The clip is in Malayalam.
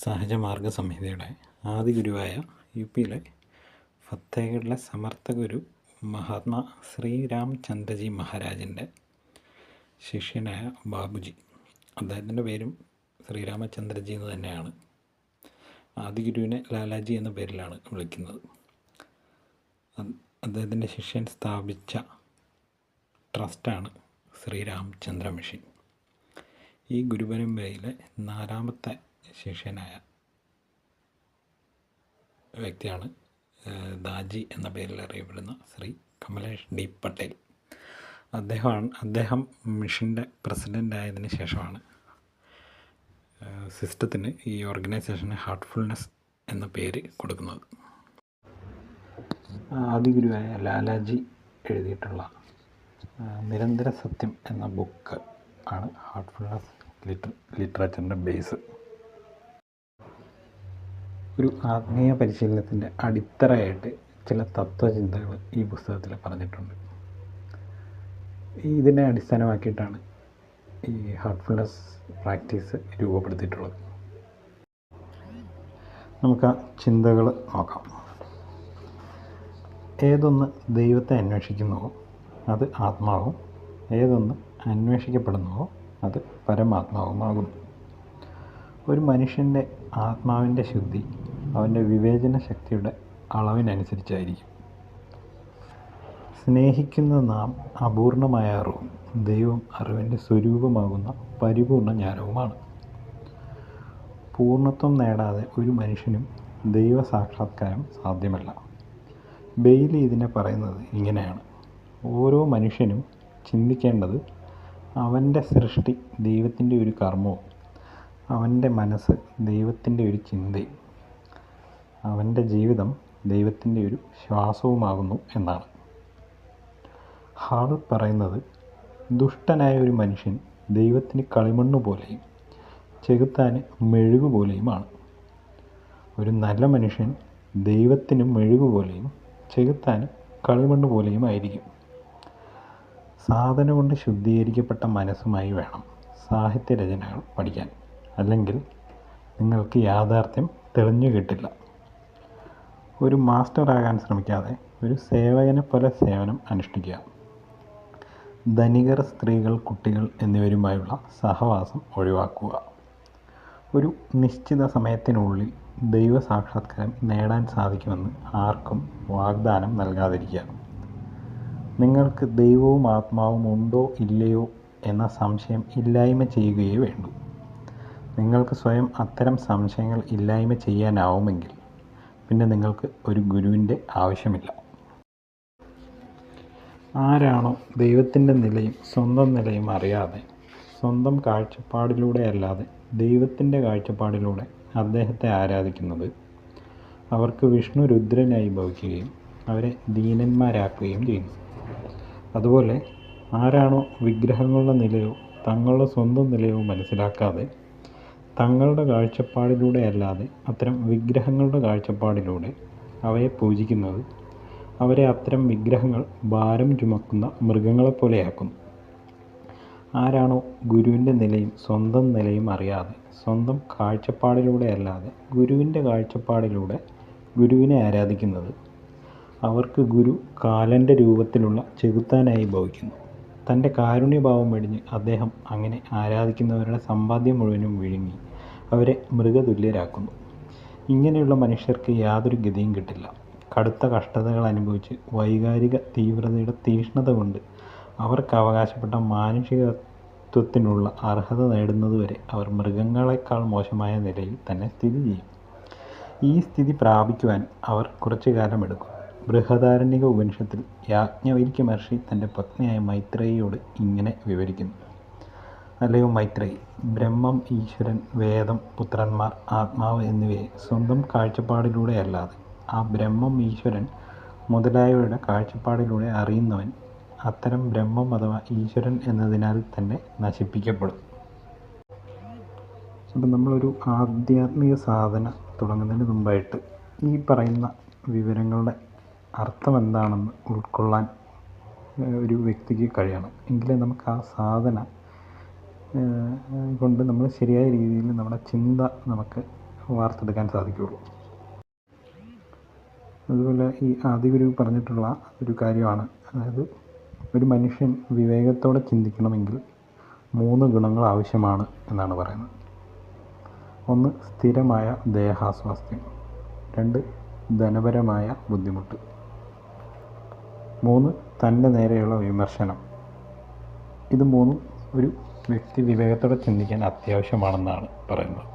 സഹജമാർഗ സംഹിതയുടെ ആദി ഗുരുവായ യുപിയിലെ ഫത്തേഗഡിലെ സമർത്ഥ ഗുരു മഹാത്മാ ശ്രീരാംചന്ദ്രജി മഹാരാജിൻ്റെ ശിഷ്യനായ ബാബുജി, അദ്ദേഹത്തിൻ്റെ പേരും ശ്രീരാമചന്ദ്രജി എന്ന് തന്നെയാണ്. ആദി ഗുരുവിനെ ലാലാജി എന്ന പേരിലാണ് വിളിക്കുന്നത്. അദ്ദേഹത്തിൻ്റെ ശിഷ്യൻ സ്ഥാപിച്ച ട്രസ്റ്റാണ് ശ്രീരാമചന്ദ്ര മിഷൻ. ഈ ഗുരുപരമ്പരയിലെ 4ാമത്തെ ശിഷ്യനായ വ്യക്തിയാണ് ദാജി എന്ന പേരിൽ അറിയപ്പെടുന്ന ശ്രീ കമലേഷ് ഡി പട്ടേൽ. അദ്ദേഹം മിഷൻ്റെ പ്രസിഡൻ്റ് ആയതിനു ശേഷമാണ് സിസ്റ്റത്തിന്, ഈ ഓർഗനൈസേഷന് ഹാർട്ട്ഫുൾനെസ് എന്ന പേര് കൊടുക്കുന്നത്. ആദിഗുരുവായ ലാലാജി എഴുതിയിട്ടുള്ള നിരന്തര സത്യം എന്ന ബുക്ക് ആണ് ഹാർട്ട്ഫുൾനെസ് ലിറ്ററേച്ചറിൻ്റെ ബേസ്. ഒരു ആത്മീയ പരിശീലനത്തിൻ്റെ അടിത്തറയായിട്ട് ചില തത്വചിന്തകൾ ഈ പുസ്തകത്തിൽ പറഞ്ഞിട്ടുണ്ട്. ഇതിനെ അടിസ്ഥാനമാക്കിയിട്ടാണ് ഈ ഹാർട്ട്ഫുൾനെസ് പ്രാക്ടീസ് രൂപപ്പെടുത്തിയിട്ടുള്ളത്. നമുക്ക് ആ ചിന്തകൾ നോക്കാം. ഏതൊന്ന് ദൈവത്തെ അന്വേഷിക്കുന്നുവോ അത് ആത്മാവും, ഏതൊന്ന് അന്വേഷിക്കപ്പെടുന്നുവോ അത് പരമാത്മാവുമാകുന്നു. ഒരു മനുഷ്യൻ്റെ ആത്മാവിൻ്റെ ശുദ്ധി അവൻ്റെ വിവേചന ശക്തിയുടെ അളവിനനുസരിച്ചായിരിക്കും. സ്നേഹിക്കുന്ന നാം അപൂർണമായ അറിവും ദൈവം അറിവിൻ്റെ സ്വരൂപമാകുന്ന പരിപൂർണ ജ്ഞാനവുമാണ്. പൂർണ്ണത്വം നേടാതെ ഒരു മനുഷ്യനും ദൈവ സാക്ഷാത്കാരം സാധ്യമല്ല. ബെയ്ലി ഇതിനെ പറയുന്നത് ഇങ്ങനെയാണ്: ഓരോ മനുഷ്യനും ചിന്തിക്കേണ്ടത് അവൻ്റെ സൃഷ്ടി ദൈവത്തിൻ്റെ ഒരു കർമ്മവും അവൻ്റെ മനസ്സ് ദൈവത്തിൻ്റെ ഒരു ചിന്തയും അവൻ്റെ ജീവിതം ദൈവത്തിൻ്റെ ഒരു ശ്വാസവുമാകുന്നു എന്നാണ്. ഹാൾ പറയുന്നത് ദുഷ്ടനായ ഒരു മനുഷ്യൻ ദൈവത്തിന് കളിമണ്ണ് പോലെയും ചെകുത്താന് മെഴുകുപോലെയുമാണ്. ഒരു നല്ല മനുഷ്യൻ ദൈവത്തിന് മെഴുകുപോലെയും ചെകുത്താന് കളിമണ്ണ് പോലെയും ആയിരിക്കും. സാധന കൊണ്ട് ശുദ്ധീകരിക്കപ്പെട്ട മനസ്സുമായി വേണം സാഹിത്യരചനകൾ പഠിക്കാൻ, അല്ലെങ്കിൽ നിങ്ങൾക്ക് യാഥാർത്ഥ്യം തെളിഞ്ഞു കിട്ടില്ല. ഒരു മാസ്റ്ററാകാൻ ശ്രമിക്കാതെ ഒരു സേവകനെ പോലെ സേവനം അനുഷ്ഠിക്കുക. ധനികർ, സ്ത്രീകൾ, കുട്ടികൾ എന്നിവരുമായുള്ള സഹവാസം ഒഴിവാക്കുക. ഒരു നിശ്ചിത സമയത്തിനുള്ളിൽ ദൈവ സാക്ഷാത്കാരം നേടാൻ സാധിക്കുമെന്ന് ആർക്കും വാഗ്ദാനം നൽകാതിരിക്കുക. നിങ്ങൾക്ക് ദൈവവും ആത്മാവും ഉണ്ടോ ഇല്ലയോ എന്ന സംശയം ഇല്ലായ്മ ചെയ്യുകയേ വേണ്ടൂ. നിങ്ങൾക്ക് സ്വയം അത്തരം സംശയങ്ങൾ ഇല്ലായ്മ ചെയ്യാനാവുമെങ്കിൽ പിന്നെ നിങ്ങൾക്ക് ഒരു ഗുരുവിൻ്റെ ആവശ്യമില്ല. ആരാണോ ദൈവത്തിൻ്റെ നിലയും സ്വന്തം നിലയും അറിയാതെ സ്വന്തം കാഴ്ചപ്പാടിലൂടെ അല്ലാതെ ദൈവത്തിൻ്റെ കാഴ്ചപ്പാടിലൂടെ അദ്ദേഹത്തെ ആരാധിക്കുന്നത്, അവർക്ക് വിഷ്ണു രുദ്രനായി ഭവിക്കുകയും അവരെ ദീനന്മാരാക്കുകയും ചെയ്യുന്നു. അതുപോലെ ആരാണോ വിഗ്രഹങ്ങളുടെ നിലയോ തങ്ങളുടെ സ്വന്തം നിലയോ മനസ്സിലാക്കാതെ തങ്ങളുടെ കാഴ്ചപ്പാടിലൂടെ അല്ലാതെ അത്തരം വിഗ്രഹങ്ങളുടെ കാഴ്ചപ്പാടിലൂടെ അവയെ പൂജിക്കുന്നത്, അവരെ അത്തരം വിഗ്രഹങ്ങൾ ഭാരം ചുമക്കുന്ന മൃഗങ്ങളെപ്പോലെയാക്കുന്നു. ആരാണോ ഗുരുവിൻ്റെ നിലയും സ്വന്തം നിലയും അറിയാതെ സ്വന്തം കാഴ്ചപ്പാടിലൂടെ അല്ലാതെ ഗുരുവിൻ്റെ കാഴ്ചപ്പാടിലൂടെ ഗുരുവിനെ ആരാധിക്കുന്നത്, അവർക്ക് ഗുരു കാലൻ്റെ രൂപത്തിലുള്ള ചെകുത്താനായി ഭവിക്കുന്നു. തൻ്റെ കാരുണ്യഭാവം വെടിഞ്ഞ് അദ്ദേഹം അങ്ങനെ ആരാധിക്കുന്നവരുടെ സമ്പാദ്യം മുഴുവനും വിഴുങ്ങി അവരെ മൃഗതുല്യരാക്കുന്നു. ഇങ്ങനെയുള്ള മനുഷ്യർക്ക് യാതൊരു ഗതിയും കിട്ടില്ല. കടുത്ത കഷ്ടതകൾ അനുഭവിച്ച് വൈകാരിക തീവ്രതയുടെ തീക്ഷ്ണത കൊണ്ട് അവർക്ക് അവകാശപ്പെട്ട മാനുഷികത്വത്തിനുള്ള അർഹത നേടുന്നതുവരെ അവർ മൃഗങ്ങളെക്കാൾ മോശമായ നിലയിൽ തന്നെ സ്ഥിതി ചെയ്യും. ഈ സ്ഥിതി പ്രാപിക്കുവാൻ അവർ കുറച്ചു കാലമെടുക്കും. ബൃഹദാരണ്യക ഉപനിഷത്തിൽ യാജ്ഞവൽക്യ മഹർഷി തൻ്റെ പത്നിയായ മൈത്രേയിയോട് ഇങ്ങനെ വിവരിക്കുന്നു: അല്ലയോ മൈത്രേയി, ബ്രഹ്മം, ഈശ്വരൻ, വേദം, പുത്രന്മാർ, ആത്മാവ് എന്നിവയെ സ്വന്തം കാഴ്ചപ്പാടിലൂടെ അല്ലാതെ ആ ബ്രഹ്മം, ഈശ്വരൻ മുതലായവയുടെ കാഴ്ചപ്പാടിലൂടെ അറിയുന്നവൻ അത്തരം ബ്രഹ്മം അഥവാ ഈശ്വരൻ എന്നതിനാൽ തന്നെ നശിപ്പിക്കപ്പെടും. അപ്പം നമ്മളൊരു ആധ്യാത്മിക സാധന തുടങ്ങുന്നതിന് മുമ്പായിട്ട് ഈ പറയുന്ന വിവരങ്ങളുടെ അർത്ഥം എന്താണെന്ന് ഉൾക്കൊള്ളാൻ ഒരു വ്യക്തിക്ക് കഴിയണം. എങ്കിലേ നമുക്ക് ആ സാധന കൊണ്ട് നമ്മൾ ശരിയായ രീതിയിൽ നമ്മുടെ ചിന്ത നമുക്ക് വാർത്തെടുക്കാൻ സാധിക്കുകയുള്ളൂ. അതുപോലെ ഈ ആദിഗുരു പറഞ്ഞിട്ടുള്ള ഒരു കാര്യമാണ്, അതായത് ഒരു മനുഷ്യൻ വിവേകത്തോടെ ചിന്തിക്കണമെങ്കിൽ 3 ഗുണങ്ങൾ ആവശ്യമാണ് എന്നാണ് പറയുന്നത്. 1 സ്ഥിരമായ ദേഹാസ്വാസ്ഥ്യം, 2 ധനപരമായ ബുദ്ധിമുട്ട്, 3 തൻ്റെ നേരെയുള്ള വിമർശനം. ഇത് 3 ഒരു വ്യക്തി വിവേകത്തോടെ ചിന്തിക്കാൻ അത്യാവശ്യമാണെന്നാണ് പറയുന്നത്.